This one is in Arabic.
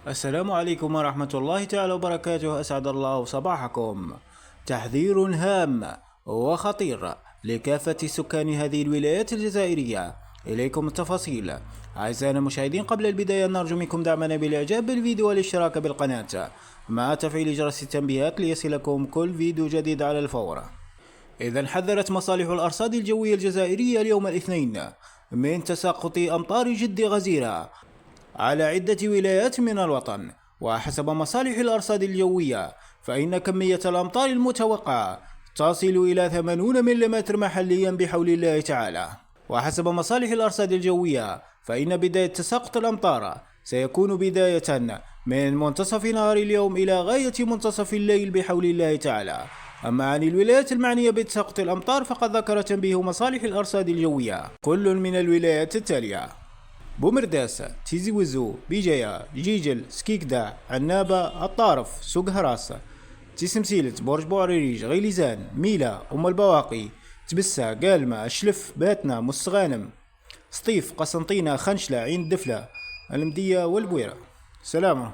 السلام عليكم ورحمة الله تعالى وبركاته. أسعد الله صباحكم. تحذير هام وخطير لكافة سكان هذه الولايات الجزائرية. إليكم التفاصيل. أعزائنا المشاهدين، قبل البداية نرجو منكم دعمنا بالإعجاب بالفيديو والاشتراك بالقناة مع تفعيل جرس التنبيهات ليصلكم كل فيديو جديد على الفور. إذا حذرت مصالح الأرصاد الجوية الجزائرية اليوم الاثنين من تساقط أمطار جد غزيرة على عدة ولايات من الوطن. وحسب مصالح الأرصاد الجوية فإن كمية الأمطار المتوقعة تصل إلى 80 ملم محليا بحول الله تعالى. وحسب مصالح الأرصاد الجوية فإن بداية تساقط الأمطار سيكون بداية من منتصف نهار اليوم إلى غاية منتصف الليل بحول الله تعالى. أما عن الولايات المعنية بتساقط الأمطار فقد ذكر تنبيه مصالح الأرصاد الجوية كل من الولايات التالية: بومرداس، تيزي وزو، بيجايا، جيجل، سكيكدا، عنابة، الطارف، سوق هراس، تيسمسيلت، برج بوعريريج، غيليزان، ميلا، أم البواقي، تبسة، قالمة، الشلف، باتنا، مستغانم، سطيف، قسنطينة، خنشلة، عين الدفلة، المدية والبويرة. سلامة.